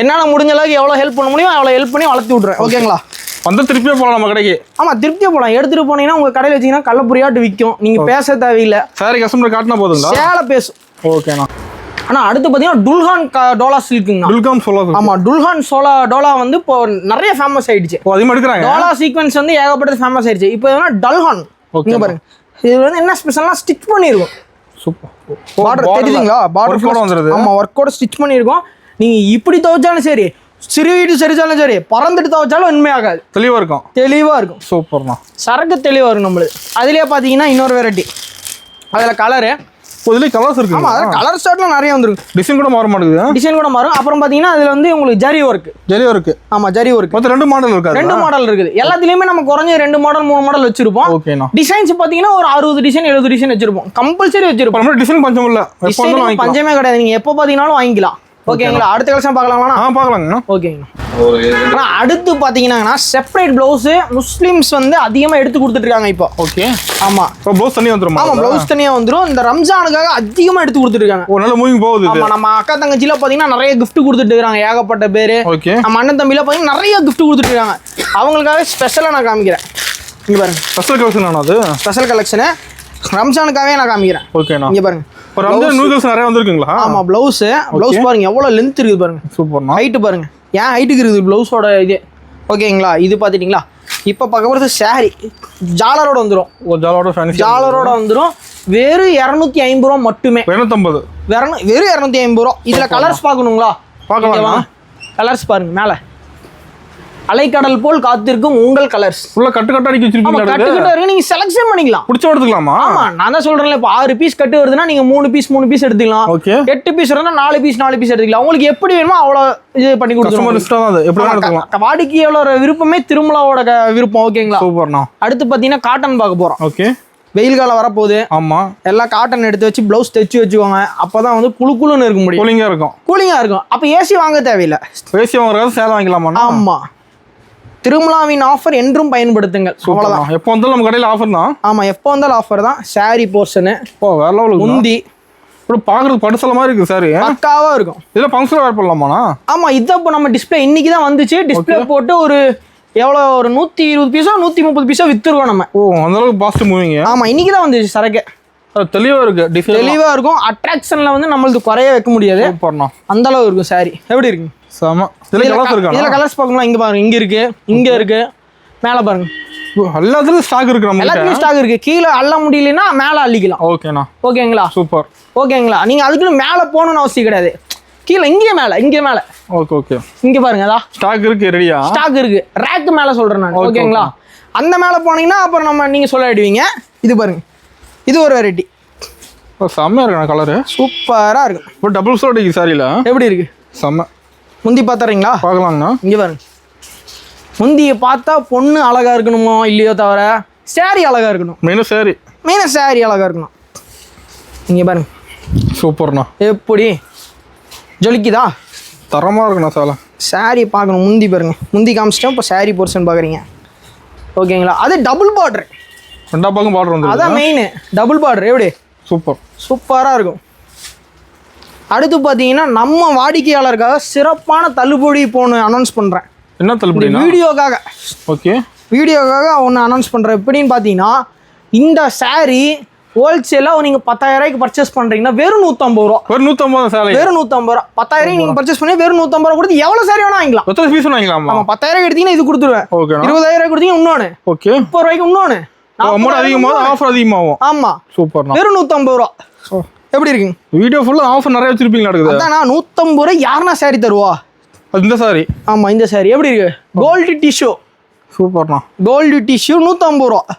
என்னால முடிஞ்ச அளவுக்கு எவ்வளோ ஹெல்ப் பண்ண முடியும் அவ்வளோ ஹெல்ப் பண்ணி வளர்த்து விட்றேன். ஓகேங்களா? வந்து திருப்பியே போகலாம் நம்ம கடைக்கு. ஆமா, திருப்தியாக போகலாம். எடுத்துட்டு போனீங்கன்னா உங்க கடையில் வச்சீங்கன்னா கள்ளப்புரியாட்டு விற்கும். நீங்க பேச தேவையில்லை. சாரி கஸ்டமர் காட்டினா போதுங்களா? சேலை பேசும். ஓகேண்ணா. ஆனா அடுத்து பார்த்தீங்கன்னா டுல்ஹான் டோலா சில்க்குங்கண்ணா. டுல்காம் சோலா. ஆமா, டுல்ஹான் டோலா வந்து இப்போ நிறைய ஃபேமஸ் ஆயிடுச்சு. அதிகமாக எடுக்கிறாங்க. டோலா சீக்வன்ஸ் வந்து ஏகப்பட்டது ஃபேமஸ் ஆயிடுச்சு. இப்போ டல்ஹான் இங்க பாருங்க. இது வந்து என்ன ஸ்பெஷல்னா ஸ்டிச் பண்ணியிருக்கும். சூப்பர். பார்டர் தெரியுதுங்களா? பார்டர் கூட வந்துருது. ஆமா, ஒர்க்கோட ஸ்டிச் பண்ணியிருக்கோம். நீங்க இப்படி துவைச்சாலும் சரி, சிறுவீடு சரிச்சாலும் சரி, பறந்துட்டு துவைச்சாலும் உண்மையாகாது. தெளிவா இருக்கும். தெளிவா இருக்கும். சூப்பர்ண்ணா. சரக்கு தெளிவா இருக்கும் நம்மளுக்கு. அதுலயே பாத்தீங்கன்னா இன்னொரு வெரைட்டி. அதுல கலரு இதுலேயே கலர்ஸ் இருக்கு. ஆமா, அதில் கலர் ஸ்டார்ட்லாம் நிறைய வந்துருக்கு. டிசைன் கூட மாற மாட்டேங்குது. டிசைன் கூட மாறும். அப்புறம் பாத்தீங்கன்னா அதுல வந்து உங்களுக்கு ஜரி ஒர்க். ஜரி ஒர்க். ஆமா, ஜரி ஒர்க். மொத்தம் 2 மாடல் இருக்கு. 2 மாடல் இருக்குது. எல்லாத்துலயுமே நம்ம குறைஞ்ச 2 மாடல் 3 மாடல் வச்சிருப்போம். ஓகேண்ணா. டிசைன்ஸ் பாத்தீங்கன்னா ஒரு 60 டிசைன் 70 டிசைன் வச்சிருப்போம். கம்பல்சரி வச்சிருப்போம். நம்ம டிசைன் பஞ்சம் இல்ல. டிசைன் பஞ்சமே கிடையாது. நீங்க எப்போ பாத்தீங்கன்னாலும் வாங்கிக்கலாம். ஓகேங்களா? அடுத்த கலெக்ஷன் பார்க்கலாமா? பார்க்கலாங்கண்ணா. ஓகேங்கண்ணா. ஆனா அடுத்து பாத்தீங்கன்னா செப்பரேட் பிளவுஸ் முஸ்லிம்ஸ் வந்து அதிகமா எடுத்து கொடுத்துட்டு இருக்காங்க இப்போ. ஓகே. ஆமா, இப்போ ப்ளவுஸ் தனியா வந்துரும். ஆமா, ப்ளவுஸ் தனியா வந்துரும். இந்த ரம்ஜானுக்காக அதிகமா எடுத்து கொடுத்துட்டு இருக்காங்க. ஓ, நல்ல மூவிங் போகுது. ஆமா, நம்ம அக்கா தங்கச்சில பாத்தீங்கன்னா நிறைய gift கொடுத்துட்டு இருக்காங்க. ஏகப்பட்ட பேரு. ஓகே. நம்ம அண்ணன் தம்பில பாத்தீங்கன்னா நிறைய gift கொடுத்துட்டு இருக்காங்க. அவங்களுக்காக ஸ்பெஷலா நான் காமிக்கிறேன். இங்க பாருங்க, ஸ்பெஷல் கலெக்ஷன் ஆனா அது ஸ்பெஷல் கலெக்ஷன் ரம்ஜானுக்காகவே நான் காமிக்கிறேன். ஓகேண்ணா. இங்க பாருங்க, ஒரு ரம்ஜான் நூடுல்ஸ் நிறைய வந்திருக்குங்களா? ஆமா, ப்ளவுஸ் பாருங்க எவ்வளவு லென்த் இருக்குது பாருங்க. சூப்பர்ண்ணா. ஹைட் பாருங்க, ஏன் ஹைட்டுக்கு இருக்குது ப்ளவுஸோட இது. ஓகேங்களா? இது பாத்துட்டீங்களா? இப்போ பார்க்க போகிறது சாரி ஜாலரோட வந்துடும். ஜாலரோட ஃபேன்சி ஜாலரோட வந்துடும். வெறும் 250 ரூபா மட்டுமே. 250 வெறும் 250 ரூபா. இதில் கலர்ஸ் பார்க்கணுங்களா? பார்க்கலாம். கலர்ஸ் பாருங்க. மேலே அலைக்கடல் போல் காத்திருக்கும் உங்கள் கலர்ஸ். ஃபுல்லா கட்டு கட்டு அடிக்க வச்சிருக்கீங்க. கட்டு கட்டு இருக்கு. நீங்க செலக்ஷன் பண்ணிக்கலாம். பிடிச்ச எடுத்துக்கலாமா? ஆமா, நான் தான் சொல்றேன்ல, இப்போ 6 பீஸ் கட்டு வருதுன்னா நீங்க 3 பீஸ் எடுத்துக்கலாம். ஓகே. 8 பீஸ் இருந்தா 4 பீஸ் எடுத்துக்கலாம். உங்களுக்கு எப்படி வேணுமோ அவ்வளோ இது பண்ணி கொடுத்துருவோம். இஷ்டம் தான், அது எப்படி வேணா எடுத்துக்கலாம். வாடிக்கையாளரோட விருப்பமே திருமலாவோட விருப்பம். ஓகேங்களா? சூப்பர்ண்ணா. அடுத்து பாத்தீங்கன்னா காட்டன் பார்க்க போறோம். ஓகே. வெயில் காலம் வரப்போகுது. ஆமா, எல்லாம் காட்டன் எடுத்து வச்சு ப்ளவுஸ் தைச்சு வச்சுக்கோங்க. அப்பதான் வந்து குளுன்னு இருக்க முடியும். கூலிங்கா இருக்கும். அப்ப ஏசி வாங்க தேவையில்லை. ஏசி வாங்குறது சேலை வாங்கிக்கலாமா? ஆமா, திருமலாவின் ஆஃபர் என்றும் பயன்படுத்துங்கள். அவ்வளவுதான். எப்போ வந்தாலும் நம்ம கடையில் ஆஃபர் தான். ஆமா, எப்போ வந்தாலும் ஆஃபர் தான். சாரி போர்ஷனு வேற லெவலுக்கு முந்தி பாக்குறது படுசல மாதிரி இருக்கு. சாரி பக்காவா இருக்கும். இதுல ஃபங்க்ஷன் வேர் பண்ணலாமாண்ணா? ஆமா, இதான் இப்போ நம்ம டிஸ்பிளே இன்னைக்கு தான் வந்துச்சு. டிஸ்பிளே போட்டு ஒரு எவ்வளோ ஒரு 120 பீஸோ 130 பீஸோ வித்துருவோம் நம்ம. ஓ, அந்த அளவுக்கு பாசிட்டிவ் மூவிங்க. ஆமா, இன்னைக்கு தான் வந்துச்சு சரக்கு. தெளிவா இருக்கு. தெளிவா இருக்கும். அட்ராக்ஷன்ல வந்து நம்மளுக்கு குறைய வைக்க முடியாது. அந்த அளவு இருக்கும். சாரி எப்படி இருக்கு? செம. இதுல கலர்ஸ் பார்க்கலாம். இங்க பாருங்க, இங்க இருக்கு மேல பாருங்க. எல்லாத்துலயும் ஸ்டாக் இருக்கு. நம்ம எல்லாத்துலயும் ஸ்டாக் இருக்கு. கீழே அள்ள முடியலன்னா மேல அள்ளிக்கலாம். ஓகேண்ணா. ஓகேங்களா? சூப்பர். ஓகேங்களா? நீங்க அதுக்குன்னு மேல போகணும்னு அவசியம் கிடையாது. கீழே இங்க மேல ஓகே. இங்க பாருங்க, அதா ஸ்டாக் இருக்கு. ரெடியா ஸ்டாக் இருக்கு. ரேக் மேல சொல்றேன் நான். ஓகேங்களா? அந்த மேல போனீங்கன்னா அப்புறம் நீங்க சொல்லிடுவீங்க. இது பாருங்க, இது ஒரு வெரைட்டி. செம்மையா இருக்கு. கலரு சூப்பரா இருக்கு. இப்போ டபுள் ஷோட் சாரியில எப்படி இருக்கு? செம்ம. முந்தி பாத்துறீங்களா? பார்க்கலாங்கண்ணா. இங்க பாருங்க, முந்தியை பார்த்தா பொண்ணு அழகா இருக்கணுமோ இல்லையோ தவிர சாரி அழகா இருக்கணும். மெயினா சாரி அழகா இருக்கணும். இங்க பாருங்க, சூப்பர்ண்ணா. எப்படி ஜொலிக்குதா? தரமா இருக்குண்ணா. சேலை சாரி பார்க்கணும். முந்தி பாருங்க, முந்தி காமிச்சிட்டோம். இப்போ சாரி போர்ஷன் பார்க்குறீங்க. ஓகேங்களா? அது டபுள் பார்டர். 2 பக்கம் பார்டர் வந்து அதான் மெயின். டபுள் பார்டர் எப்படி சூப்பராக இருக்கும். அடுத்து பார்த்தீங்கன்னா நம்ம வாடிக்கையாளருக்காக சிறப்பான தள்ளுபடி போன்னு அனௌன்ஸ் பண்ணுறேன். என்ன தள்ளுபடி? வீடியோக்காக. ஓகே. வீடியோக்காக ஒன்று அனௌன்ஸ் பண்ணுறேன். எப்படின்னு பார்த்தீங்கன்னா, இந்த சாரி ஹோல்சேலாக நீங்கள் 10,000 ரூபாய்க்கு பர்ச்சேஸ் பண்ணுறீங்கன்னா வெறும் 150 ரூபா. ஒரு 150 சேலை. வெறும் 150 ரூபா. 10,000 நீங்கள் பர்ச்சேஸ் பண்ணி வெறும் 150 ரூபா கொடுத்து எவ்வளோ சாரி வேணா வாங்கிக்கலாம். எத்தனை பீஸ் வாங்கிக்கலாம்? ஆமாம் 10,000 எடுத்தீங்கன்னா இது கொடுத்துருவேன். ஓகே. 20,000 கொடுத்தீங்க இன்னொன்று. ஓகே. 30 ரூபாய்க்கு இன்னொன்று. அமௌண்ட் அதிகமாக ஆஃபர் அதிகமாகும். ஆமாம் சூப்பர்ண்ணா. வெறும் 150 ரூபா. எப்படி இருக்குங்க? வீடியோ ஃபுல்லாக ஆஃபர் நிறைய வச்சிருப்பீங்களா? இருக்குது அதான் 150 ரூபா யாருன்னா சாரி தருவா? இந்த சாரி. ஆமாம் இந்த சாரி எப்படி இருக்கு? Gold tissue. சூப்பர்ண்ணா. கோல்டு டிஷ்யூ 150 ரூபா.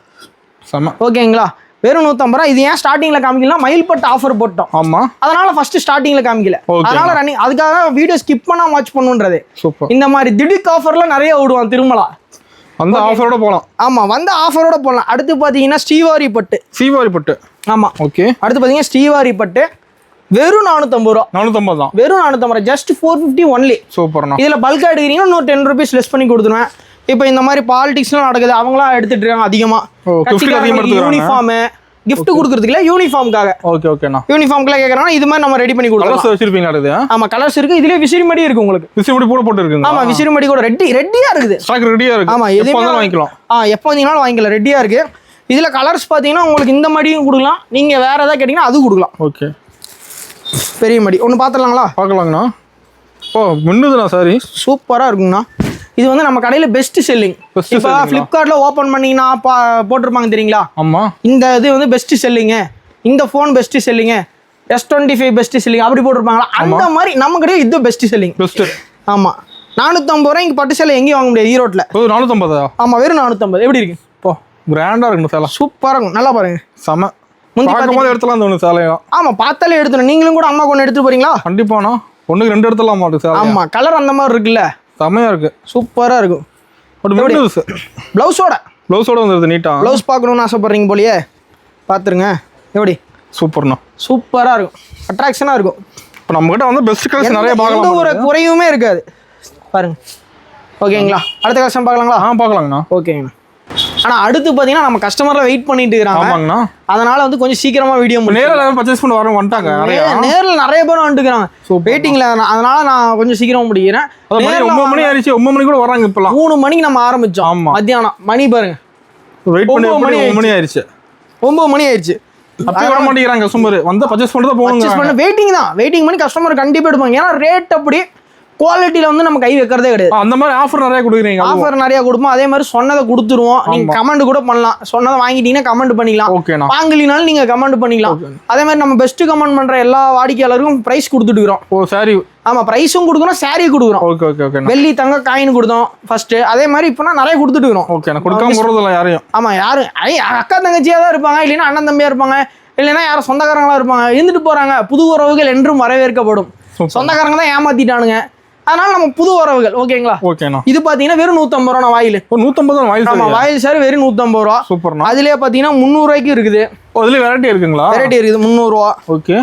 செம்ம. ஓகேங்களா? வெறும் 150 ரூபா. இது ஏன் ஸ்டார்டிங்கில் காமிக்கலாம்? மயில்பட்டு ஆஃபர் போட்டோம். ஆமாம். அதனால ஃபர்ஸ்ட் ஸ்டார்டிங்கில் காமிக்கல. அதனால ரன்னிங் அதுக்காக வீடியோ ஸ்கிப் பண்ணாம வாட்ச் பண்ணுன்றது. சூப்பர். இந்த மாதிரி திடுக் ஆஃபர்ல நிறைய விடுவான் திருமலா. அந்த ஆஃபரோட போகலாம். ஆமாம் வந்து ஆஃபரோட போகலாம். அடுத்து பார்த்தீங்கன்னா ஸ்ரீவாரி பட்டு. ஸ்ரீவாரி பட்டு. ஆமாம். ஓகே. அடுத்து பார்த்தீங்கன்னா ஸ்ரீவாரி பட்டு வெறும் 450 ரூபா. 450 தான். வெறும் 450 ரூபா. Just 450 only. சூப்பர்ண்ணா. இதில் பல்காக எடுக்கிறீங்கன்னா இன்னும் 10 ருபீஸ் லெஸ் பண்ணி கொடுத்துருவேன். இப்போ இந்த மாதிரி பாலிடிக்ஸ்லாம் நடக்குது, அவங்களாம் எடுத்துட்டு இருக்காங்க அதிகமாக. யூனிஃபார்மு கிஃப்ட் கொடுக்குறதுக்குல யூனிஃபார்முக்காக. ஓகே ஓகேண்ணா. யூனிஃபார்முக்குலாம் கேட்குறாங்கன்னா இது மாதிரி நம்ம ரெடி பண்ணி கொடுக்கலாம். கலர்ஸ் வச்சிருப்பீங்களா? ஆமாம் கலர்ஸ் இருக்குது. இதுலேயே விசிறிமடி இருக்குது உங்களுக்கு. விசிறிமடி கூட போட்டு இருக்குங்க. ஆமாம் விசிறிமடி கூட ரெடியாக இருக்குது. ஸ்டாக் ரெடியாக இருக்குது. ஆமாம் எதுவும் வாங்கிக்கலாம். எப்போ வந்தீங்கனாலும் வாங்கிக்கலாம். ரெடியாக இருக்குது. இதில் கலர்ஸ் பார்த்தீங்கன்னா உங்களுக்கு இந்த மடியும் கொடுக்கலாம். நீங்கள் வேறு எதாவது கேட்டிங்கன்னா அது கொடுக்கலாம். ஓகே. பெரிய மடி ஒன்று பார்த்துடலாங்களா? பார்க்கலாங்கண்ணா. ஓ மின்னுதுண்ணா சாரி. சூப்பராக இருக்குங்கண்ணா. இது வந்து நம்ம கடையில் பெஸ்ட் செல்லிங். இப்போ ஃப்ளிப்கார்ட்டில் ஓப்பன் பண்ணிங்கன்னா போட்டிருப்பாங்க தெரியுங்களா? ஆமாம். இந்த இது வந்து பெஸ்ட் செல்லிங்கு, இந்த phone best selling, S25 best selling அப்படி போட்டிருப்பாங்களா? அந்த மாதிரி நம்ம கடையில் இது பெஸ்ட் செல்லிங். பெஸ்ட்டு. ஆமாம் 450 ரூபா. இங்கே பட்டு சேலை எங்கேயும் வாங்க முடியாது ஈரோட்டில். 450. ஆமாம் வெறும் 450. எப்படி இருக்கு? இப்போ கிராண்டாக இருக்குங்க சேலை. சூப்பராக இருக்கும். நல்லா பாருங்க. செம. பார்க்கும்போது எடுத்துலாம் தோணும் சேலையும். ஆமாம் பார்த்தாலே எடுத்துடும். நீங்களும் கூட அம்மா கொண்டு எடுத்துட்டு போறீங்களா? கண்டிப்பாண்ணா. 1க்கு 2 எடுத்துலாம் மாட்டேன் சேலை. ஆமாம் கலர் அந்த மாதிரி இருக்குல்ல, செமையாக இருக்குது. சூப்பராக இருக்கும். ப்ளவுஸோட வந்துடுது நீட்டாக. ப்ளவுஸ் பார்க்கணுன்னு ஆசைப்பட்றீங்க போலியே, பார்த்துருங்க. எப்படி? சூப்பர்ண்ணா. சூப்பராக இருக்கும். அட்ராக்ஷனாக இருக்கும். இப்போ நம்மகிட்ட வந்து பெஸ்ட் கலெக்ஷன் நிறைய பார்க்கலாம். எந்த ஒரு குறையுமே இருக்காது பாருங்க. ஓகேங்களா? அடுத்த கலெக்ஷன் பார்க்கலாங்களா? பார்க்கலாங்கண்ணா. ஓகேங்கண்ணா. ஆனால் அடுத்து பார்த்தீங்கன்னா நம்ம கஸ்டமரில் வெயிட் பண்ணிட்டு இருக்கிறாங்க. ஆமாங்கண்ணா. அதனால வந்து கொஞ்சம் சீக்கிரமாக வீடியோ நேரில் பர்ச்சேஸ் பண்ண வர வந்துட்டாங்க. நேரில் நிறைய பேர் வந்துட்டுக்கிறாங்க வெயிட்டிங்கில். அதனால நான் கொஞ்சம் சீக்கிரமாக முடிக்கிறேன். 9 மணி ஆயிடுச்சு. 9 மணி கூட வராங்க. இப்போலாம் 3 மணிக்கு நம்ம ஆரம்பித்தோம். ஆமாம் மத்தியானம் மணி பாருங்க. வெயிட் பண்ணி 9 மணி ஆயிடுச்சு. 9 மணி ஆயிடுச்சு. வர மாட்டேங்கிறாங்க கஸ்டமர். வந்து பர்ச்சேஸ் பண்ணி தான் போகணும். வெயிட்டிங் தான். வெயிட்டிங் பண்ணி கஸ்டமர் கண்டிப்பாக எடுப்பாங்க. ஏன்னா ரேட் அப்படி குவாலிட்டியில் வந்து நம்ம கை வைக்கிறதே கிடையாது. அந்த மாதிரி ஆஃபர் நிறைய கொடுக்குறீங்க. ஆஃபர் நிறைய கொடுப்போம். அதே மாதிரி சொன்னதை கொடுத்துருவோம். நீங்கள் கமெண்ட் கூட பண்ணலாம். சொன்னதை வாங்கிட்டீங்கன்னா கமெண்ட் பண்ணிக்கலாம். ஓகேண்ணா. வாங்கலினாலும் நீங்கள் கமெண்ட் பண்ணிக்கலாம். அதே மாதிரி நம்ம பெஸ்ட்டு கமெண்ட் பண்ணுற எல்லா வாடிக்கையாளருக்கும் ப்ரைஸ் கொடுத்துட்டுக்கிறோம். ஓ சாரி. ஆமாம் ப்ரைஸும் கொடுக்குறோம், சாரி கொடுக்குறோம். Okay okay okay. வெள்ளி தங்க காயின் கொடுத்தோம் ஃபர்ஸ்ட்டு. அதே மாதிரி இப்போ நிறைய கொடுத்துட்டுக்கிறோம். ஓகே நான் கொடுக்காம போகிறதில்ல யாரையும். ஆமாம் யாரும் அக்கா தங்கச்சியாக தான் இருப்பாங்க, இல்லைன்னா அண்ணன் தம்பியாக இருப்பாங்க, இல்லைன்னா யாரும் சொந்தக்காரங்களாக இருப்பாங்க. இருந்துட்டு போகிறாங்க. புது உறவுகள் என்றும் வரவேற்கப்படும். சொந்தக்காரங்க தான் ஏமாத்திட்டானுங்க. அதனால நம்ம புது உறவுகள். ஓகேங்களா? ஓகேண்ணா. இது பார்த்தீங்கன்னா வெறும் 150 ரூபா வாயில். 150 வாயில். ஆமாம் வாயில் சார் வெறும் 150 ரூபா. சூப்பர்ண்ணா. அதுலேயே பார்த்தீங்கன்னா 300 ரூபாய்க்கு இருக்குது. அதுலேயே வெரைட்டி இருக்குங்களா? வெரைட்டி இருக்குது. 300 ரூபா. ஓகே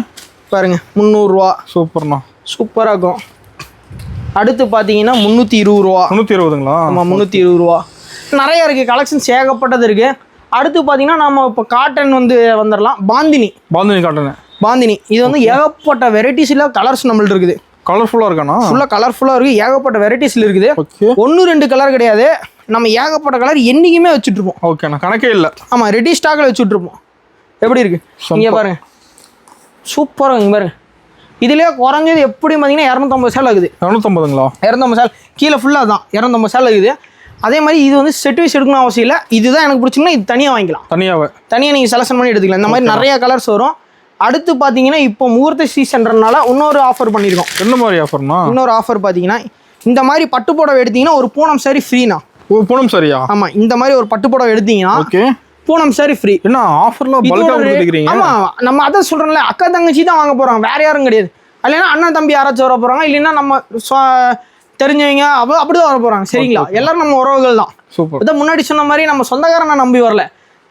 பாருங்க 300 ரூபா. சூப்பர்ண்ணா. சூப்பராக இருக்கும். அடுத்து பார்த்தீங்கன்னா 320 ரூபா. 320ங்களா? ஆமாம் 320 ரூபா. நிறைய இருக்குது கலெக்ஷன்ஸ், ஏகப்பட்டது இருக்குது. அடுத்து பார்த்தீங்கன்னா நம்ம இப்போ காட்டன் வந்து வந்துடலாம். பாந்தினி காட்டன். பாந்தினி இது வந்து ஏகப்பட்ட வெரைட்டிஸில் கலர்ஸ் நம்மள்ட்ட இருக்குது. கலர்ஃபுல்லாக இருக்காண்ணா? ஃபுல்லாக கலர்ஃபுல்லாக இருக்குது. ஏகப்பட்ட வெரைட்டிஸில் இருக்குது. 1-2 கலர் கிடையாது. நம்ம ஏகப்பட்ட கலர் என்றைக்குமே வச்சுட்ருப்போம். ஓகேண்ணா கணக்கே இல்லை. ஆமாம் ரெடி ஸ்டாக்கில் வச்சுட்ருப்போம். எப்படி இருக்குது இங்கே பாருங்கள். சூப்பராக இங்கே பாருங்கள். இதுலேயே குறைஞ்சது எப்படி பார்த்தீங்கன்னா 250 சேல் ஆகுது. 250ங்களா? 250 சேல். கீழே ஃபுல்லாக தான் 250 சேல் ஆகுது. அதே மாதிரி இது வந்து செட் வைஸ் எடுக்கணும் அவசியம் இல்லை. இதுதான் எனக்கு பிடிச்சிங்கன்னா இது தனியாக வாங்கிக்கலாம். தனியாக நீங்கள் செலக்ஷன் பண்ணி எடுத்துக்கலாம். இந்த மாதிரி நிறைய கலர்ஸ் வரும். அடுத்து பார்த்தீங்கன்னா இப்போ முகூர்த்த சீசன்றனால இன்னொரு ஆஃபர் பண்ணியிருக்கோம். என்ன மாதிரி ஆஃபர்னா? இன்னொரு ஆஃபர் பார்த்தீங்கன்னா இந்த மாதிரி பட்டு புடவை எடுத்தீங்கன்னா ஒரு பூனம் சாரி ஃப்ரீனா. ஓ பூனம் சாரியா? ஆமாம் இந்த மாதிரி ஒரு பட்டு புடவை எடுத்தீங்கன்னா ஓகே பூனம் சாரி ஃப்ரீ. என்ன ஆஃபர்ல பல்கா கொடுக்குறீங்க? ஆமாம் நம்ம அதான் சொல்கிறோம்ல, அக்கா தங்கச்சி தான் வாங்க போகிறாங்க, வேறு யாரும் கிடையாது. இல்லைன்னா அண்ணன் தம்பி யாராச்சும் வர போகிறாங்க, இல்லைன்னா நம்ம தெரிஞ்சவங்க அப்படி தான் வர போகிறாங்க. சரிங்களா? எல்லாரும் நம்ம உறவுகள் தான். சூப்பர். இதை முன்னாடி சொன்ன மாதிரி நம்ம சொந்தக்காரனை நம்பி வரல.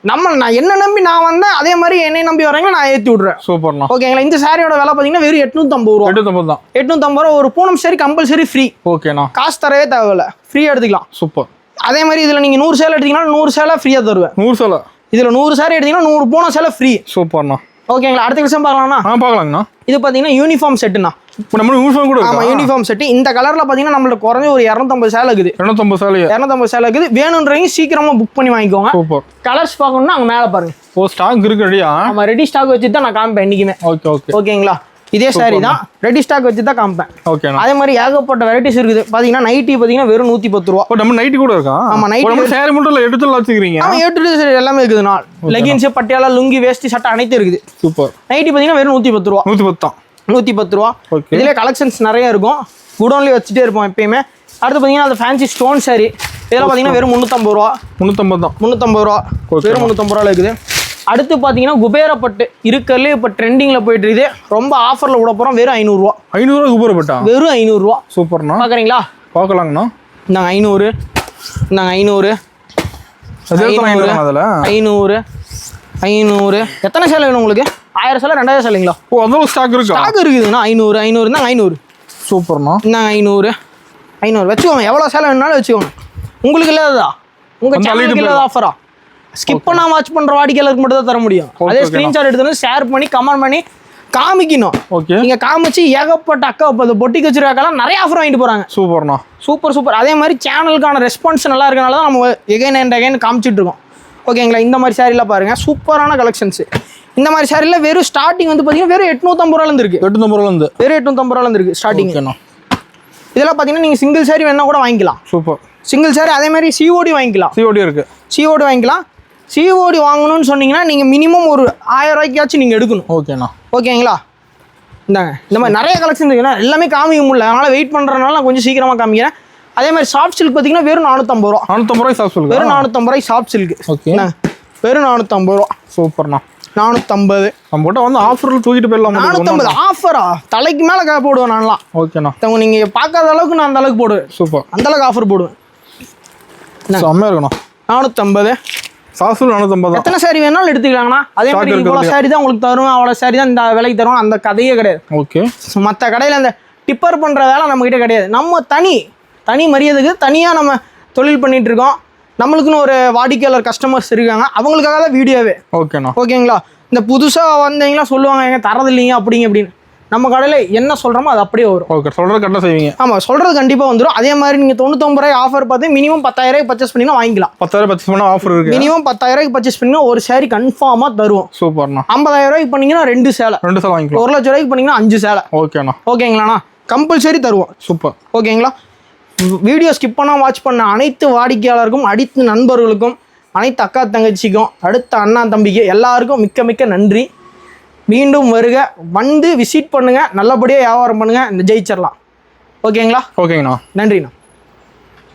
நான் என்ன நம்பி நான் வந்தேன், அதே மாதிரி என்னை நம்பி வரீங்களா நான் ஏற்றி விட்றேன். சூப்பர்ண்ணா. ஓகேங்களா? இந்த சாரியோட விலை பார்த்தீங்கன்னா வெறும் 850 ரூபா. 850 தான். 850 ரூபா. ஒரு பூனம் சாரி கம்பல்சரி ஃப்ரீ. ஓகேண்ணா. காசு தரவே தேவையில்லை, ஃப்ரீயாக எடுத்துக்கலாம். சூப்பர். அதே மாதிரி இதில் நீங்கள் 100 சேலை எடுத்தீங்கன்னா 100 சேலை ஃப்ரீயாக தருவேன். 100 சேலை. இதில் 100 சாரி எடுத்தீங்கன்னா 100 பூனம் சேலை ஃப்ரீ. சூப்பர்ண்ணா. ஓகேங்களா? அடுத்த விஷயம் பார்க்கலாம்ண்ணா. பார்க்கலாங்கண்ணா. இது பார்த்தீங்கன்னா யூனிஃபார்ம் செட்டுண்ணா. இப்போ நம்ம யூனிஃபார்ம் கூட. ஆமாம் யூனிஃபார்ம் செட்டு. இந்த கலரில் பார்த்தீங்கன்னா நம்மளுக்கு குறைஞ்ச ஒரு 250 சேலை இருக்குது. 250 சேலை இருக்குது. வேணுன்றவங்க சீக்கிரமாக புக் பண்ணி வாங்கிக்கோங்க. சூப்பர். கலர்ஸ் பார்க்கணும்னா அங்கே மேலே பாருங்க. ஓ ஸ்டாக் இருக்கு ரெடியா? ஆமாம், ரெடி ஸ்டாக் வச்சு தான் நான் காமிப்பேன் என்றைக்குமே. Okay okay. ஓகேங்களா, இதே சாரி தான் ரெடி ஸ்டாக் வச்சு தான் காமிப்பேன். ஓகேண்ணா. அதே மாதிரி ஏகப்பட்ட வெரைட்டிஸ் இருக்குது. பார்த்தீங்கன்னா நைட்டி பார்த்தீங்கன்னா வெறும் 110 ரூபா. நம்ம நைட்டி கூட இருக்கா? ஆமாம், நைட்டி நம்ம சேரி மட்டும் இல்லை எடுத்துலாம் வச்சுக்கிறீங்க? ஆமாம், ஏட்டு எல்லாமே இருக்குது. லெகின்ஸ், பட்டியாலா, லுங்கி, வேஷ்டி, சட்டை அனைத்தும் இருக்குது. சூப்பர். நைட்டி பார்த்தீங்கன்னா வெறும் 110 ரூபா. 110 தான். 110 ரூபா. ஓகே. இதிலே கலெக்ஷன்ஸ் நிறைய இருக்கும். குடோன்லேயே வச்சுட்டே இருப்போம் எப்பயுமே. அடுத்து பார்த்தீங்கன்னா அந்த ஃபேன்சி ஸ்டோன் சாரி இதெல்லாம் பார்த்தீங்கன்னா வெறும் 350 ரூபா. 350 தான். 350 ரூபா. வெறும் 350 ரூபாயில் இருக்குது. அடுத்து பார்த்தீங்கன்னா குபேரப்பட்டு இருக்கிறதுலே இப்போ ட்ரெண்டிங்கில் போயிட்டு இருக்குது. ரொம்ப ஆஃபரில் விட போகிறோம். வெறும் 500 ரூபா. 500 ரூபா குபேரப்பட்டா? வெறும் 500 ரூபா. சூப்பர்ண்ணா. பார்க்குறீங்களா? பார்க்கலாங்கண்ணா. நாங்கள் 500, நாங்கள் 500, 500, 500. எத்தனை சேலை வேணும் உங்களுக்கு? 1000 சேலை, 2000 சேலைங்களா? ஓ அவ்வளோ ஸ்டாக் இருக்கா? ஸ்டாக் இருக்குதுண்ணா. 500, 500 இருந்தால் 500. சூப்பர்ண்ணா. நாங்கள் 500, 500 வச்சுக்கோங்க. எவ்வளோ சேலை வேணுனாலும் வச்சுக்கோங்க. உங்களுக்கு இல்லாததா? உங்கள் சேனலுக்கு இல்லாத ஆஃபரா? ஸ்கிப் பண்ணால் வாட்ச் பண்ணுற வாடிக்கையாளருக்கு மட்டும் தான் தர முடியும். அதே ஸ்க்ரீன்ஷாட் எடுத்து ஷேர் பண்ணி கமெண்ட் பண்ணி காமிக்கணும். ஓகே. நீங்கள் காமிச்சு ஏகப்பட்ட அக்கா இப்போ பொட்டிக்கு வச்சிருக்காக்கெல்லாம் நிறைய ஆஃபர் வாங்கிட்டு போகிறாங்க. சூப்பர்ண்ணா. சூப்பர். அதே மாதிரி சேனலுக்கான ரெஸ்பான்ஸ் நல்லா இருக்கனால தான் நம்ம எகைன் அண்ட் அகைன் காமிச்சிட்டு இருக்கோம். ஓகேங்களா, இந்த மாதிரி சாரிலாம் பாருங்கள், சூப்பரான கலெக்ஷன்ஸ். இந்த மாதிரி சாரியில் வெறும் ஸ்டார்டிங் வந்து பார்த்தீங்கன்னா வெறும் 850 ரூபாலேருந்து இருக்குது. 850 ரூபாலேருந்து வெறும் 850 ரூபாலேருந்து இருக்குது ஸ்டார்டிங். இதெல்லாம் பார்த்தீங்கன்னா நீங்கள் சிங்கிள் சாரி வேணால் கூட வாங்கிக்கலாம். சூப்பர். Single sorry. அதே மாதிரி சிஓடி வாங்கிக்கலாம். சிஓடி இருக்குது. சிஓடி வாங்கிக்கலாம். சிஓடி வாங்கணும்னு சொன்னீங்கன்னா நீங்கள் மினிமம் ஒரு 1000 ரூபாய்க்காச்சும் நீங்கள் எடுக்கணும். ஓகேண்ணா. ஓகேங்களா, இந்தாங்க இந்த மாதிரி நிறைய கலெக்ஷன் இருக்குன்னா எல்லாமே காமிக்க முடியல. அதனால் வெயிட் பண்ணுறதுனால நான் கொஞ்சம் சீக்கிரமாக காமிக்கிறேன். அதே மாதிரி சாஃப்ட் சில்க் பார்த்தீங்கன்னா வெறும் 450 ரூபா. 450 ரூபாய் சாஃப்ட் சில்க். வெறும் 450 ரூபாய் சாஃப்ட் சில்க். ஓகே. வெறும் 450 ரூபா. சூப்பர்ண்ணா. 450. நம்ம கிட்ட வந்து ஆஃபரில் தூக்கிட்டு போயிடலாம். 450 ஆஃபரா? தலைக்கு மேலே போடுவேன் நான்லாம். ஓகேண்ணா. நீங்கள் பார்க்காத அளவுக்கு நான் அந்த அளவுக்கு போடுவேன். சூப்பர். அந்த அளவுக்கு ஆஃபர் போடுவேன். செம்மையாக இருக்கணும். 450. Soft silk 450. எத்தனை சாரி வேணாலும் எடுத்துக்கலாங்கண்ணா. அதே மாதிரி இவ்வளோ சாரி தான் உங்களுக்கு தரும், அவ்வளோ சாரி தான் இந்த விலைக்கு தரும், அந்த கதையே கிடையாது. ஓகே. மற்ற கடையில் அந்த டிப்பர் பண்ணுற வேலை நம்மக்கிட்ட கிடையாது. நம்ம தனி மரியாதைக்கு தனியாக நம்ம தொழில் பண்ணிகிட்டு இருக்கோம். நம்மளுக்குன்னு ஒரு வாடிக்கையாளர் கஸ்டமர்ஸ் இருக்காங்க. அவங்களுக்காக தான் வீடியோவே. ஓகேண்ணா. ஓகேங்களா, இந்த புதுசாக வந்தீங்களா சொல்லுவாங்க எங்க தரது இல்லைங்க அப்படின்னு. நம்ம கடையில் என்ன சொல்கிறோமோ அது அப்படியே வரும். ஓகே. சொல்கிறது கரெக்டாக செய்வீங்க. ஆமாம், சொல்கிறது கண்டிப்பாக வந்துடும். அதே மாதிரி நீங்கள் 99 ரூபாய் ஆஃபர் பார்த்து மினிமம் 10,000 ரூபாய்க்கு பர்ச்சேஸ் பண்ணிங்கன்னா வாங்கிக்கலாம். 10,000 பர்ச்சேஸ் பண்ணால் ஆஃபர் இருக்குது. மினிமம் 10,000 ரூபாய்க்கு பர்ச்சேஸ் பண்ணிங்கன்னா ஒரு சாரி கன்ஃபார்மாக தருவோம். சூப்பர்ண்ணா. 50,000 ரூபாய்க்கு பண்ணிங்கன்னா 2 சேலை. 2 சேலை வாங்கிக்கலாம். 1 லட்சம் ரூபாய்க்கு பண்ணிங்கன்னா 5 சேலை. ஓகேண்ணா. ஓகேங்களாண்ணா, கம்பல்சரி தருவோம். சூப்பர். ஓகேங்களா, வீடியோ ஸ்கிப் பண்ணால் வாட்ச் பண்ண அனைத்து வாடிக்கையாளருக்கும், அனைத்து நண்பர்களுக்கும், அனைத்து அக்கா தங்கச்சிக்கும், அடுத்த அண்ணா தம்பிக்கு எல்லாருக்கும் மிக்க நன்றி. மீண்டும் வருக, வந்து விசிட் பண்ணுங்கள், நல்லபடியாக வியாபாரம் பண்ணுங்கள், இந்த ஜெயிச்சிடலாம். ஓகேங்களா? ஓகேங்கண்ணா. நன்றிண்ணா.